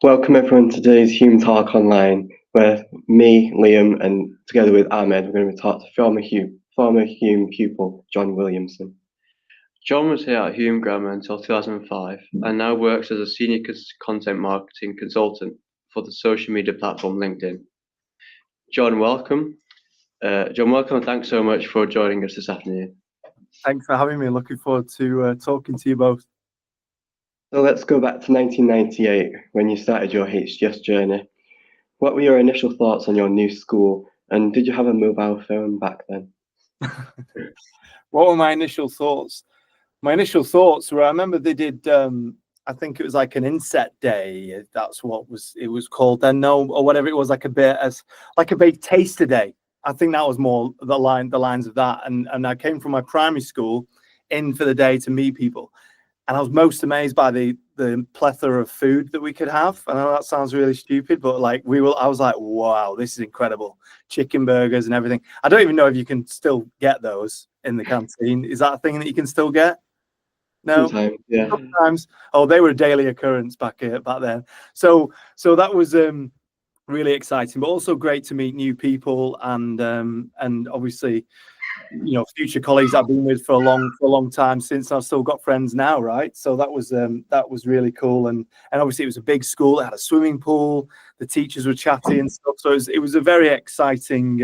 Welcome everyone to today's Hume Talk Online, where me, Liam, and together with Ahmed, we're going to be talking to former Hume pupil John Williamson. John was here at Hulme Grammar until 2005 and now works as a senior content marketing consultant for the social media platform LinkedIn. John, welcome. And thanks so much for joining us this afternoon. Thanks for having me. Looking forward to talking to you both. So let's go back to 1998 when you started your HGS journey. What were your initial thoughts on your new school, and did you have a mobile phone back then? What were my initial thoughts? My initial thoughts were, I remember they did, I think it was like an inset day. That's what it was called then, no, or whatever it was, like a big taster day. I think that was more the lines of that. And I came from my primary school in for the day to meet people. And I was most amazed by the plethora of food that we could have. I know that sounds really stupid, but I was like, wow, this is incredible. Chicken burgers and everything. I don't even know if you can still get those in the canteen. Is that a thing that you can still get? No. Sometimes, yeah. Sometimes. Oh, they were a daily occurrence back then. So that was really exciting, but also great to meet new people and obviously, future colleagues I've been with for a long time since. I've still got friends now, right? So that was really cool, and obviously it was a big school. It had a swimming pool. The teachers were chatty and stuff. So it was a very exciting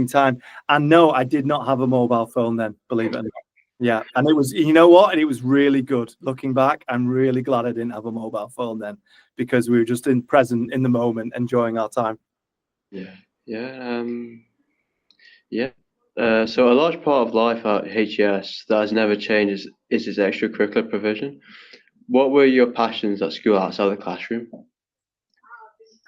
time. And no, I did not have a mobile phone then, believe it or not. Yeah, and it was, and it was really good. Looking back, I'm really glad I didn't have a mobile phone then, because we were just present in the moment, enjoying our time. So a large part of life at HES that has never changed is its extracurricular provision. What were your passions at school outside the classroom?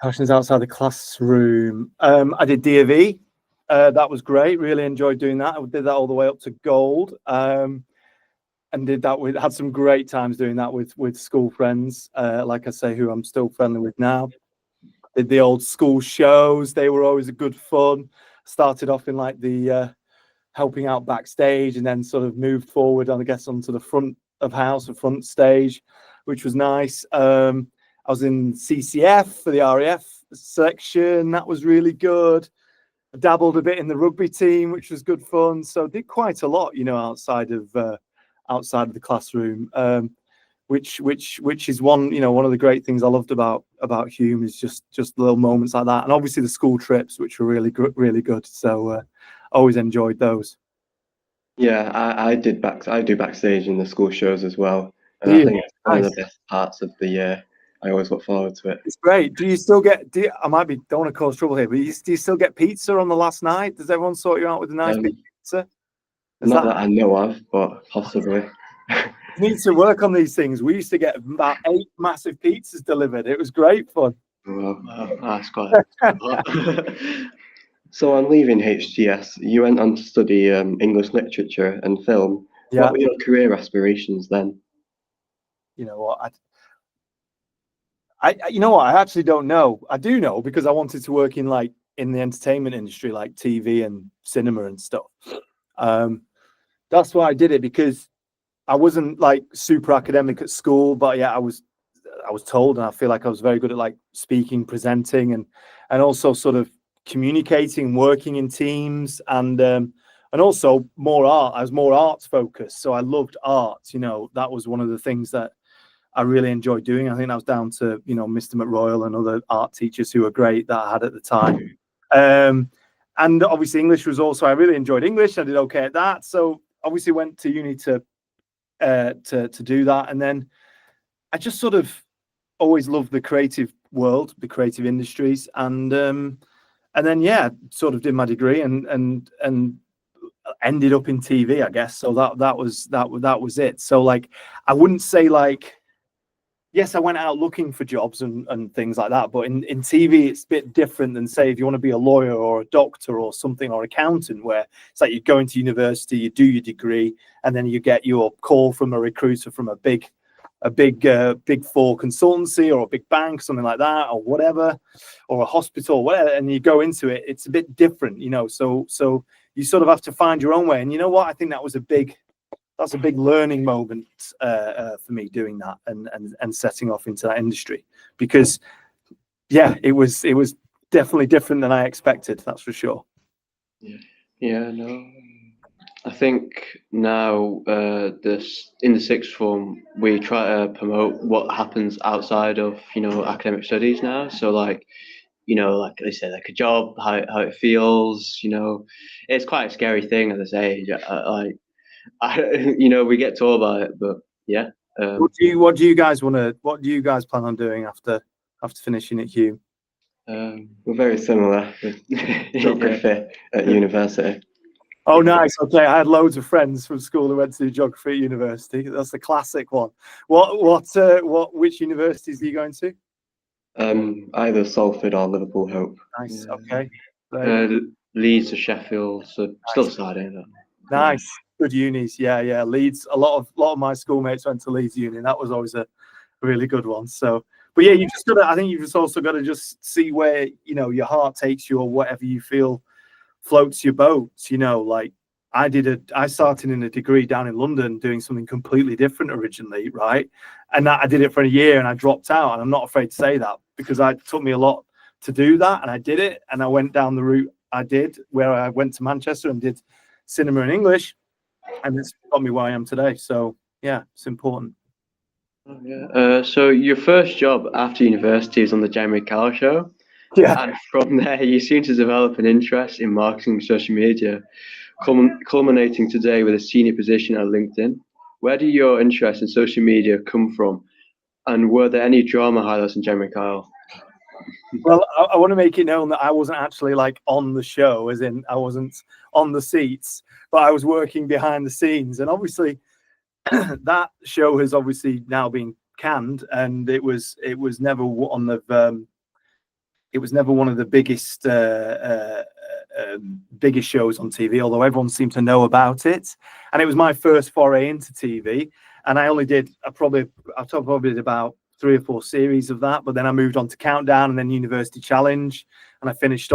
Passions outside the classroom. I did D.A.V. That was great. Really enjoyed doing that. I did that all the way up to gold. And had some great times doing that with school friends, like I say, who I'm still friendly with now. Did the old school shows. They were always a good fun. Started off in like the helping out backstage, and then sort of moved forward, I guess, onto the front of house and front stage, which was nice. I was in CCF for the RAF section. That was really good. I dabbled a bit in the rugby team, which was good fun. So did quite a lot, outside of the classroom, which is one of the great things I loved about Hulme, is just little moments like that, and obviously the school trips, which were really good. So always enjoyed those. Yeah, I do backstage in the school shows as well, and I think it's one of the best parts of the year. I always look forward to it. It's great. Do you still get? I don't want to cause trouble here, but do you still get pizza on the last night? Does everyone sort you out with a nice big pizza? Not that I know of, but possibly. You need to work on these things. We used to get about 8 massive pizzas delivered. It was great fun. Well, that's quite. So on leaving HGS, you went on to study English literature and film. Yeah. What were your career aspirations then? You know what? I actually don't know. I do know, because I wanted to work in the entertainment industry, like TV and cinema and stuff. That's why I did it, because I wasn't like super academic at school, but yeah, I was told, and I feel like I was very good at like speaking, presenting, and also sort of communicating, working in teams, and also more art. I was more arts focused, so I loved art. That was one of the things that I really enjoyed doing. I think that was down to Mr. McRoyal and other art teachers who were great that I had at the time. And obviously English was also, I really enjoyed English. I did okay at that, so obviously went to uni to do that. And then I just sort of always loved the creative world, the creative industries, and then sort of did my degree and ended up in TV, I guess. So that was it. So I wouldn't say yes, I went out looking for jobs and things like that, but in TV it's a bit different than, say, if you want to be a lawyer or a doctor or something, or accountant, where it's like you go into university, you do your degree, and then you get your call from a recruiter from a big four consultancy or a big bank, something like that, or whatever, or a hospital, whatever, and you go into it. It's a bit different, so you sort of have to find your own way. And you know what? I think that was a big that's a big learning moment for me doing that and setting off into that industry, because yeah, it was definitely different than I expected. That's for sure. Yeah, no. I think now this in the sixth form we try to promote what happens outside of academic studies now. So like like they say, like a job, how it feels. It's quite a scary thing at this age. We get told about it, but yeah. What do you guys plan on doing after finishing at Hume? We're very similar with geography at university. Oh, nice. Okay, I had loads of friends from school who went to do geography at university. That's the classic one. Which universities are you going to? Either Salford or Liverpool Hope. Nice. Okay. Leeds or Sheffield, so still deciding. Nice. Good unis. Yeah. Leeds. A lot of my schoolmates went to Leeds Uni. That was always a really good one. So, but yeah, I think you've just also got to just see where your heart takes you, or whatever you feel floats your boat. Like I started in a degree down in London doing something completely different originally, right? And I did it for a year and I dropped out, and I'm not afraid to say that, because it took me a lot to do that, and I did it, and I went down the route I did, where I went to Manchester and did cinema and English, and it's got me where I am today. So yeah, it's important. So your first job after university is on the Jeremy Kyle Show. Yeah. And from there, you seem to develop an interest in marketing and social media, culminating today with a senior position at LinkedIn. Where did your interest in social media come from? And were there any drama highlights in Jeremy Kyle? Well, I want to make it known that I wasn't actually like on the show, as in I wasn't on the seats, but I was working behind the scenes. And obviously, that show has obviously now been canned, and it was never one of the biggest shows on TV, although everyone seemed to know about it. And it was my first foray into TV, and I probably did about 3 or 4 series of that, but then I moved on to Countdown and then University Challenge, and I finished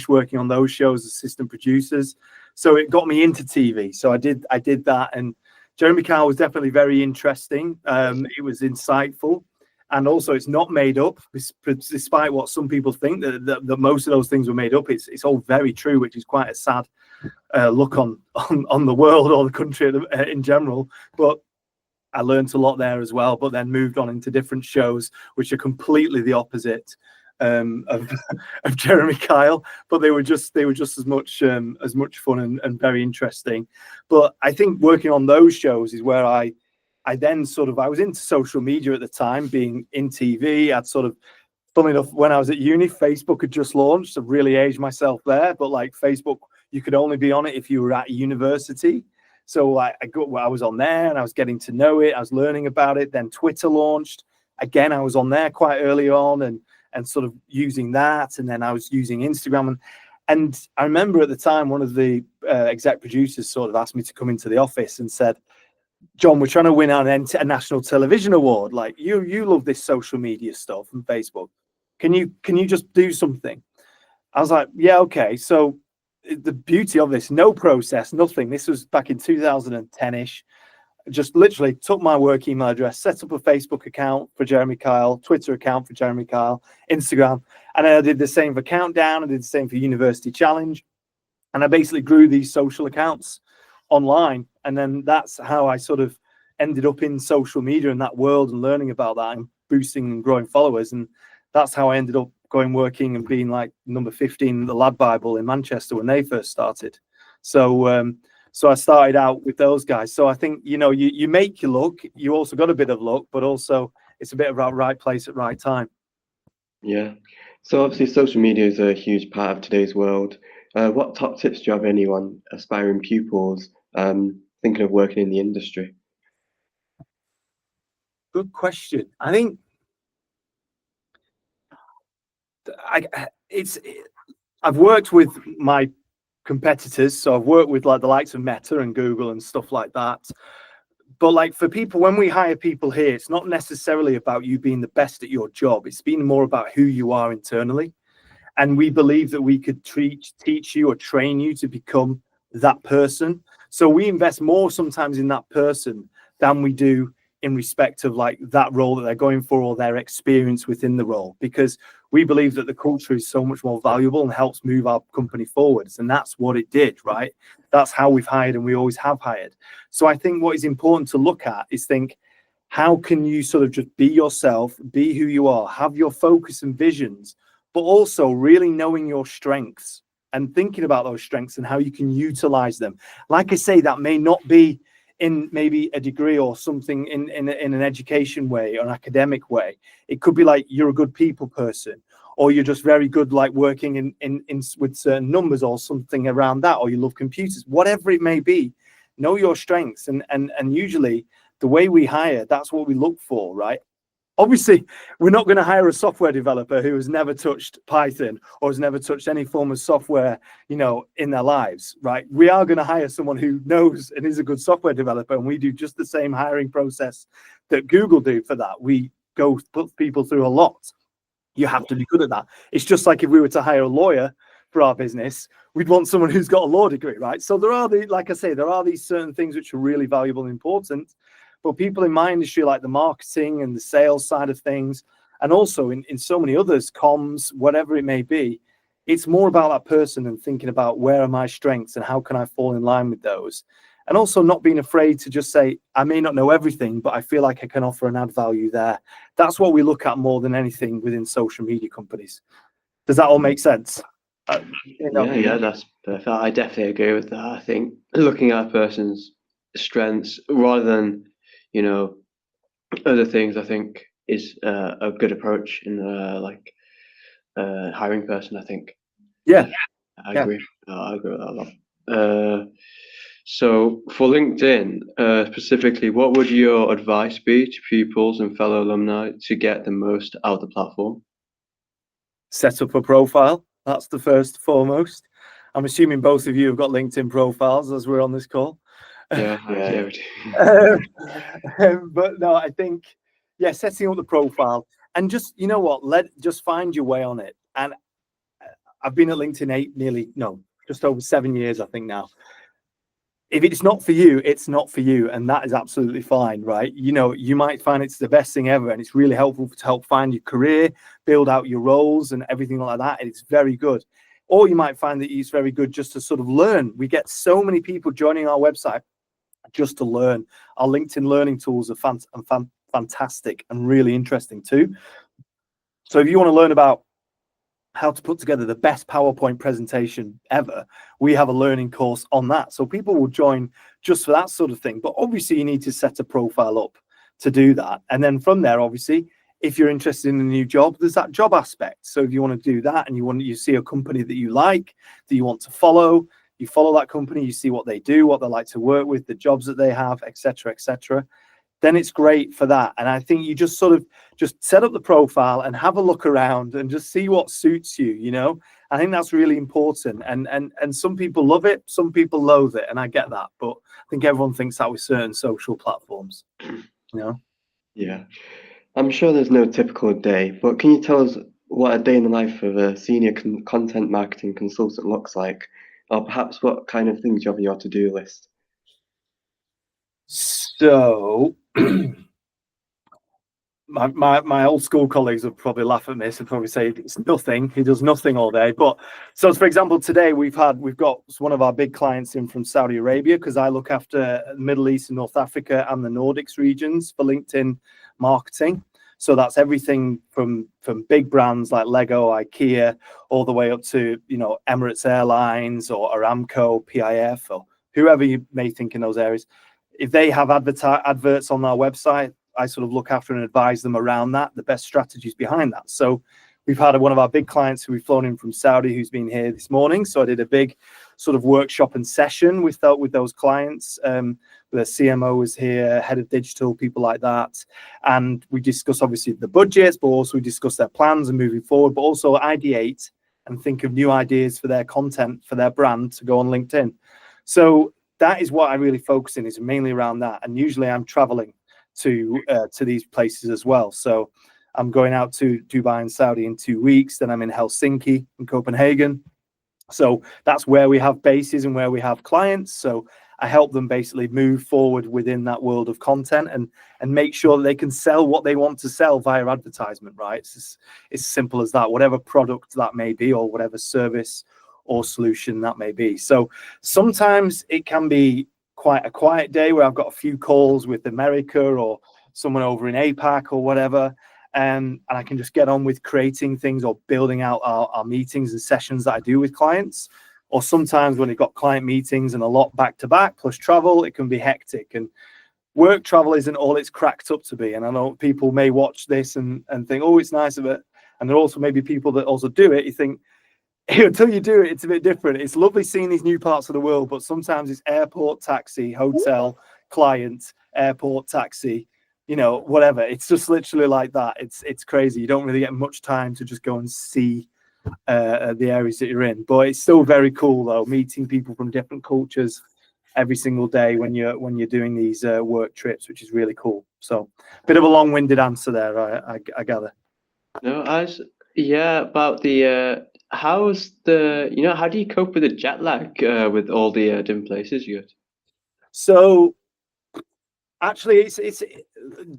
working on those shows as assistant producers. So it got me into TV. So I did that, and Jeremy Kyle was definitely very interesting. It was insightful, and also it's not made up, despite what some people think that most of those things were made up. It's all very true, which is quite a sad look on the world or the country in general. But I learned a lot there as well, but then moved on into different shows which are completely the opposite of Jeremy Kyle, but they were just as much fun and very interesting. But I think working on those shows is where I then I was into social media at the time, being in TV. I'd funnily enough, when I was at uni, Facebook had just launched. I've really aged myself there, but like Facebook, you could only be on it if you were at university. So I was on there and I was getting to know it. I was learning about it. Then Twitter launched. Again, I was on there quite early on and using that. And then I was using Instagram. And I remember at the time, one of the exec producers asked me to come into the office and said, "John, we're trying to win a national television award. Like you love this social media stuff and Facebook. Can you just do something?" I was like, "Yeah, okay." So the beauty of this, no process, nothing. This was back in 2010-ish. Just literally took my work email address, set up a Facebook account for Jeremy Kyle, Twitter account for Jeremy Kyle, Instagram. And then I did the same for Countdown. I did the same for University Challenge. And I basically grew these social accounts online. And then that's how I ended up in social media in that world and learning about that and boosting and growing followers. And that's how I ended up working and being like number 15 in the Lad Bible in Manchester when they first started. So I started out with those guys. So I think, you make your luck. You also got a bit of luck, but also it's a bit about right place at right time. Yeah. So obviously social media is a huge part of today's world. What top tips do you have for anyone, aspiring pupils, thinking of working in the industry? Good question. I think I've worked with my competitors, so I've worked with like the likes of Meta and Google and stuff like that. But like for people, when we hire people here, it's not necessarily about you being the best at your job. It's been more about who you are internally. And we believe that we could teach you or train you to become that person. So we invest more sometimes in that person than we do in respect of like that role that they're going for or their experience within the role, because we believe that the culture is so much more valuable and helps move our company forwards. And that's what it did, right? That's how we've hired, and we always have hired. So I think what is important to look at is think, how can you sort of just be yourself, be who you are, have your focus and visions, but also really knowing your strengths and thinking about those strengths and how you can utilize them. Like I say, that may not be in maybe a degree or something in an education way or an academic way. It could be like you're a good people person, or you're just very good like working in with certain numbers or something around that, or you love computers, whatever it may be. Know your strengths, and usually the way we hire, that's what we look for, right? Obviously, we're not going to hire a software developer who has never touched Python or has never touched any form of software, you know, in their lives, right? We are going to hire someone who knows and is a good software developer, and we do just the same hiring process that Google do for that. We go put people through a lot. You have to be good at that. It's just like if we were to hire a lawyer for our business, we'd want someone who's got a law degree, right? So there are like I say, there are these certain things which are really valuable and important. But people in my industry, like the marketing and the sales side of things, and also in so many others, comms, whatever it may be, it's more about that person and thinking about where are my strengths and how can I fall in line with those. And also not being afraid to just say, I may not know everything, but I feel like I can offer and add value there. That's what we look at more than anything within social media companies. Does that all make sense? Yeah, that's perfect. I definitely agree with that. I think looking at a person's strengths rather than, you know, other things, I think is a good approach in hiring person. I think. Yeah, I agree. I agree with that a lot. So for LinkedIn specifically, what would your advice be to pupils and fellow alumni to get the most out of the platform? Set up a profile. That's the first foremost. I'm assuming both of you have got LinkedIn profiles as we're on this call. Yeah, we do. But no, I think, yeah, setting up the profile and just, you know what, just find your way on it. And I've been at LinkedIn just over 7 years, I think now. If it's not for you, it's not for you. And that is absolutely fine, right? You know, you might find it's the best thing ever and it's really helpful to help find your career, build out your roles and everything like that. And it's very good. Or you might find that it's very good just to sort of learn. We get so many people joining our website just to learn. Our LinkedIn learning tools are fantastic and really interesting too. So if you want to learn about how to put together the best PowerPoint presentation ever, we have a learning course on that. So people will join just for that sort of thing. But obviously you need to set a profile up to do that. And then from there, obviously, if you're interested in a new job, there's that job aspect. So if you want to do that and you see a company that you like, that you want to follow, you follow that company, you see what they do, what they like to work with, the jobs that they have, etc., then it's great for that. And I think you just sort of just set up the profile and have a look around and just see what suits you, you know. I think that's really important. And some people love it, some people loathe it, and I get that. But I think everyone thinks that with certain social platforms, you know. Yeah. I'm sure there's no typical day, but can you tell us what a day in the life of a senior content marketing consultant looks like? Or perhaps what kind of things you have on your to-do list? So my old school colleagues would probably laugh at this and probably say it's nothing. He does nothing all day. But so, for example, today we've got one of our big clients in from Saudi Arabia, because I look after the Middle East and North Africa and the Nordics regions for LinkedIn marketing. So that's everything from big brands like Lego, IKEA, all the way up to, you know, Emirates Airlines or Aramco, PIF, or whoever you may think in those areas. If they have adverts on our website, I sort of look after and advise them around that, the best strategies behind that. So we've had one of our big clients who we've flown in from Saudi who's been here this morning. So I did a big sort of workshop and session with those clients. The CMO was here, head of digital, people like that. And we discuss obviously the budgets, but also we discuss their plans and moving forward, but also ideate and think of new ideas for their content, for their brand to go on LinkedIn. So that is what I really focus in, is mainly around that. And usually I'm traveling to these places as well. So I'm going out to Dubai and Saudi in 2 weeks. Then I'm in Helsinki and Copenhagen. So that's where we have bases and where we have clients. So I help them basically move forward within that world of content and make sure that they can sell what they want to sell via advertisement, right? It's as simple as that, whatever product that may be or whatever service or solution that may be. So sometimes it can be quite a quiet day where I've got a few calls with America or someone over in APAC or whatever. And I can just get on with creating things or building out our meetings and sessions that I do with clients. Or sometimes when you've got client meetings and a lot back to back plus travel, it can be hectic. And work travel isn't all it's cracked up to be. And I know people may watch this and think, oh, it's nice of it. And there are also maybe people that also do it. You think, until you do it, it's a bit different. It's lovely seeing these new parts of the world, but sometimes it's airport, taxi, hotel, client, airport, taxi, whatever. It's just literally like that. It's crazy. You don't really get much time to just go and see the areas that you're in, but it's still very cool though, meeting people from different cultures every single day when you're doing these work trips, which is really cool. So a bit of a long-winded answer there, I gather. No, about the how's the how do you cope with the jet lag with all the different places you go to? So actually, it's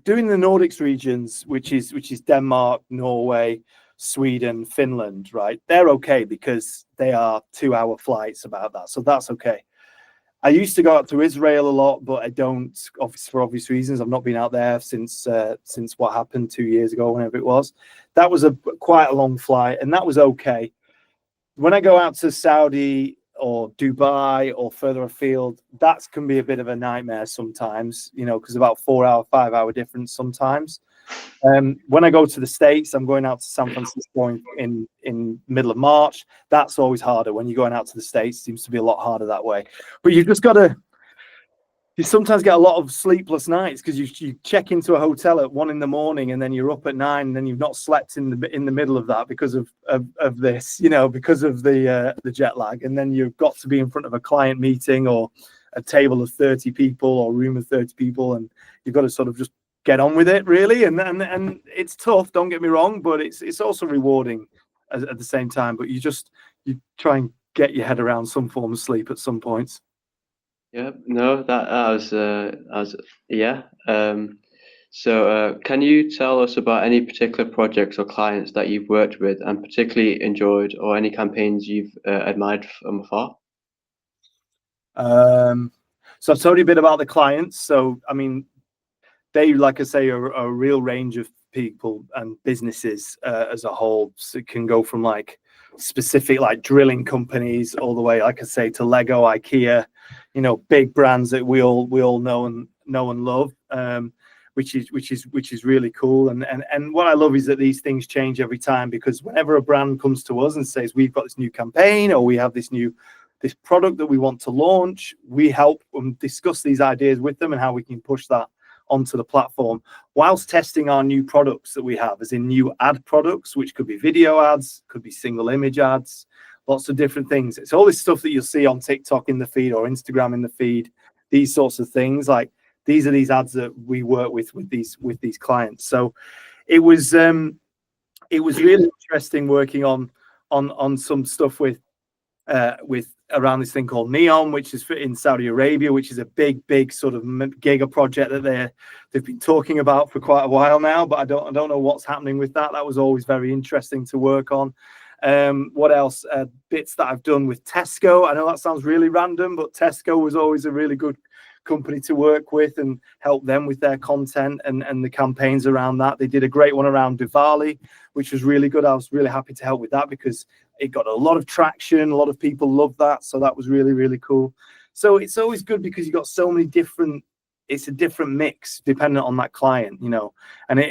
doing the Nordics regions, which is Denmark, Norway, Sweden, Finland, right? They're okay because they are 2-hour flights about that, so that's okay. I used to go out to Israel a lot, but I don't, for obvious reasons. I've not been out there since what happened 2 years ago, whenever it was. That was quite a long flight, and that was okay. When I go out to Saudi or Dubai or further afield, that can be a bit of a nightmare sometimes, because about 4-hour, 5-hour difference sometimes. When I go to the States, I'm going out to San Francisco in middle of March. That's always harder. When you're going out to the States, it seems to be a lot harder that way. But you've just got to, you sometimes get a lot of sleepless nights because you check into a hotel at 1 a.m. and then you're up at 9 and then you've not slept in the middle of that because of this, because of the jet lag. And then you've got to be in front of a client meeting or a table of 30 people or room of 30 people, and you've got to sort of just get on with it, really. And it's tough, don't get me wrong, but it's also rewarding at the same time. But you try and get your head around some form of sleep at some points. Yeah, no, that was yeah. So can you tell us about any particular projects or clients that you've worked with and particularly enjoyed, or any campaigns you've admired from afar? So I've told you a bit about the clients. So I mean, they, like I say, are a real range of people and businesses as a whole. So it can go from like specific like drilling companies all the way, like I say, to Lego, IKEA, big brands that we all know and love, which is really cool. And what I love is that these things change every time, because whenever a brand comes to us and says we've got this new campaign or we have this product that we want to launch, we help them discuss these ideas with them and how we can push that onto the platform whilst testing our new products that we have, as in new ad products, which could be video ads, could be single image ads, lots of different things. It's all this stuff that you'll see on TikTok in the feed or Instagram in the feed, these sorts of things. Like these are these ads that we work with these clients. So it was really interesting working on some stuff with around this thing called Neon, which is in Saudi Arabia, which is a big sort of giga project that they've been talking about for quite a while now, but I don't know what's happening with that. That was always very interesting to work on. What else? Bits that I've done with Tesco. I know that sounds really random, but Tesco was always a really good company to work with and help them with their content and the campaigns around that. They did a great one around Diwali, which was really good. I was really happy to help with that because it got a lot of traction. A lot of people loved that. So that was really, really cool. So it's always good because you've got so many different, it's a different mix depending on that client, and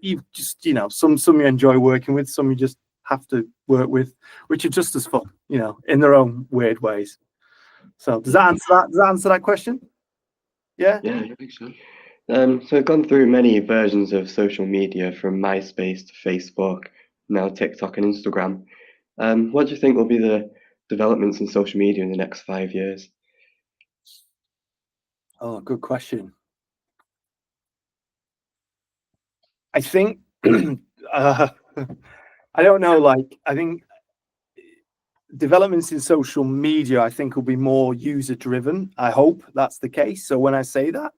you just, some you enjoy working with, some you just have to work with, which are just as fun, in their own weird ways. So does that answer that question? Yeah, I think so. So I've gone through many versions of social media, from MySpace to Facebook, now TikTok and Instagram. What do you think will be the developments in social media in the next 5 years? Oh, good question. I think I don't know. Like, I think developments in social media, I think, will be more user driven. I hope that's the case. So when I say that,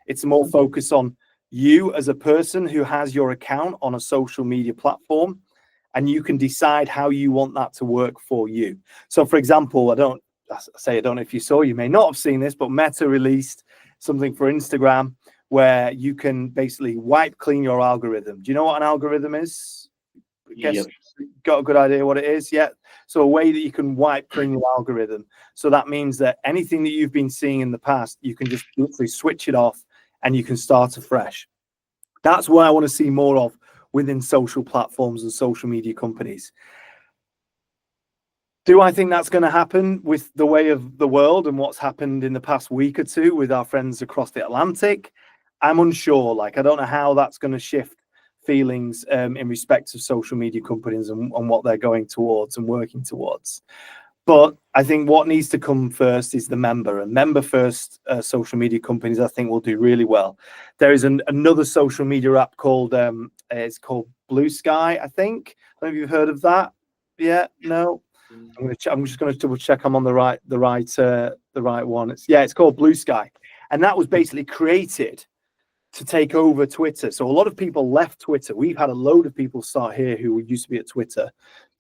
it's more focus on you as a person who has your account on a social media platform, and you can decide how you want that to work for you. So for example, I don't know if you saw, you may not have seen this, but Meta released something for Instagram where you can basically wipe clean your algorithm. Do you know what an algorithm is? Guess Yep. got a good idea what it is? Yeah. So a way that you can wipe clean your algorithm. So that means that anything that you've been seeing in the past, you can just literally switch it off and you can start afresh. That's what I want to see more of within social platforms and social media companies. Do I think that's going to happen with the way of the world and what's happened in the past week or two with our friends across the Atlantic? I'm unsure. Like, I don't know how that's going to shift feelings in respect of social media companies and what they're going towards and working towards. But I think what needs to come first is the member, and member first social media companies, I think, will do really well. There is another social media app called it's called Blue Sky, I think. I don't know if you've heard of that. Yeah, no. I'm just going to double check I'm on the right one. It's called Blue Sky, and that was basically created to take over Twitter. So a lot of people left Twitter. We've had a load of people start here who used to be at Twitter,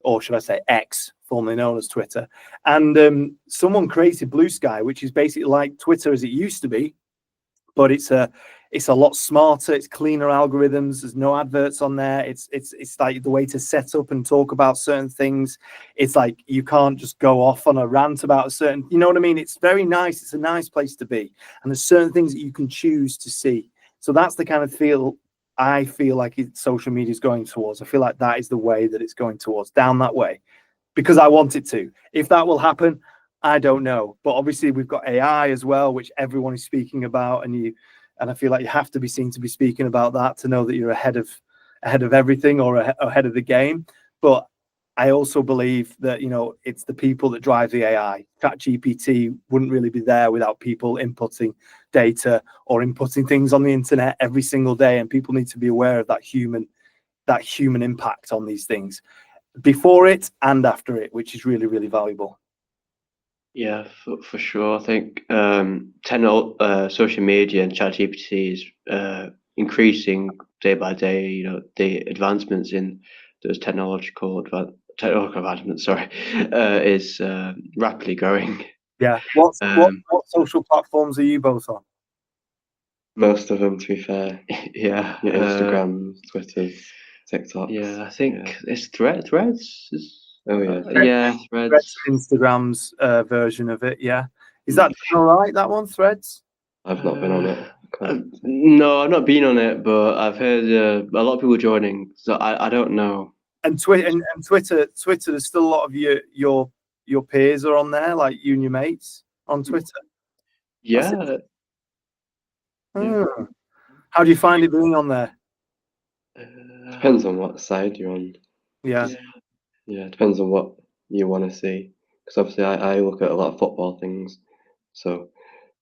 or should I say X, formerly known as Twitter. And someone created Blue Sky, which is basically like Twitter as it used to be, but it's a lot smarter. It's cleaner algorithms. There's no adverts on there. It's like the way to set up and talk about certain things. It's like you can't just go off on a rant about a certain, you know what I mean? It's very nice. It's a nice place to be. And there's certain things that you can choose to see. So that's the kind of feel I feel like social media is going towards. I feel like that is the way that it's going towards, down that way, because I want it to. If that will happen, I don't know. But obviously we've got AI as well, which everyone is speaking about, and I feel like you have to be seen to be speaking about that to know that you're ahead of everything or ahead of the game. But I also believe that, it's the people that drive the AI. ChatGPT wouldn't really be there without people inputting data or inputting things on the internet every single day. And people need to be aware of that human impact on these things before it and after it, which is really, really valuable. Yeah, for sure. I think social media and ChatGPT is increasing day by day. The advancements in those technological advancements, is rapidly growing. Yeah. What social platforms are you both on? Most of them, to be fair. Yeah. Your Instagram, Twitter, TikTok. Yeah, I think it's Threads. Oh yeah. Yeah, Threads. Instagram's version of it. Yeah. Is that all right? That one, Threads? I've not been on it. No, I've not been on it, but I've heard a lot of people joining. So I don't know. And Twitter, there's still a lot of your peers are on there, like you and your mates on Twitter. Yeah. How do you find it being on there? Depends on what side you're on. Yeah. Yeah, depends on what you want to see. Because obviously I look at a lot of football things. So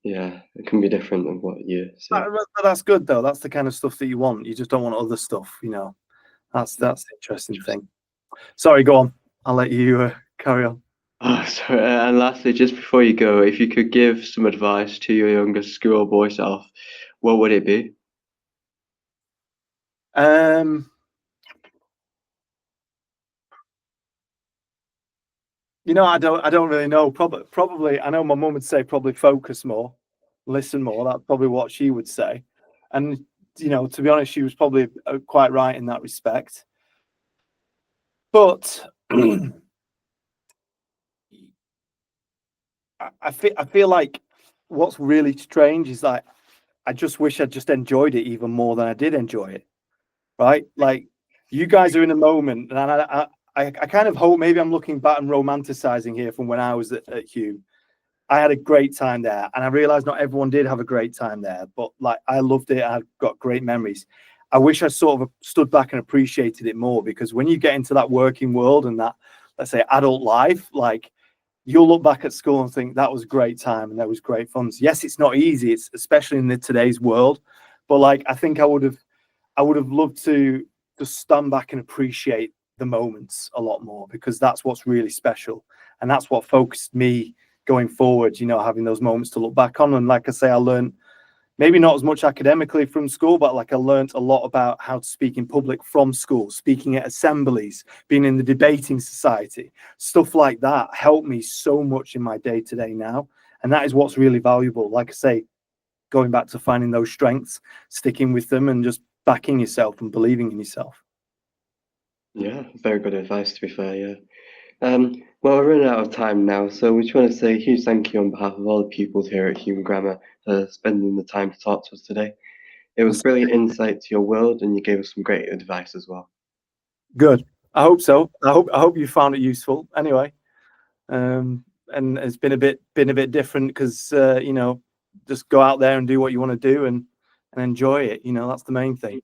yeah, it can be different than what you see. But that's good though. That's the kind of stuff that you want. You just don't want other stuff, That's the interesting thing. Sorry, go on. I'll let you carry on. Oh, sorry. And lastly, just before you go, if you could give some advice to your younger schoolboy self, what would it be? I don't really know. Probably, I know my mum would say probably focus more, listen more. That's probably what she would say. And, to be honest, she was probably quite right in that respect. But I feel like what's really strange is like, I just wish I'd just enjoyed it even more than I did enjoy it. Right? Like, you guys are in a moment, and I kind of hope maybe I'm looking back and romanticizing here from when I was at Hulme. I had a great time there, and I realized not everyone did have a great time there, but like I loved it. I've got great memories. I wish I sort of stood back and appreciated it more, because when you get into that working world and that, let's say, adult life, like you'll look back at school and think that was a great time and there was great fun. Yes, it's not easy, it's especially in today's world, but like I think I would have loved to just stand back and appreciate the moments a lot more, because that's what's really special, and that's what focused me going forward, you know, having those moments to look back on. And like I say, I learned maybe not as much academically from school, but like I learned a lot about how to speak in public from school, speaking at assemblies, being in the debating society, stuff like that helped me so much in my day-to-day now. And that is what's really valuable. Like I say, going back to finding those strengths, sticking with them, and just backing yourself and believing in yourself. Yeah, very good advice, to be fair. Yeah. Well, we're running out of time now, so we just want to say a huge thank you on behalf of all the pupils here at Hume Grammar for spending the time to talk to us today. It was brilliant insight to your world, and you gave us some great advice as well. Good. I hope so. I hope you found it useful. Anyway, and it's been a bit different because you know, just go out there and do what you want to do and enjoy it. You know, that's the main thing.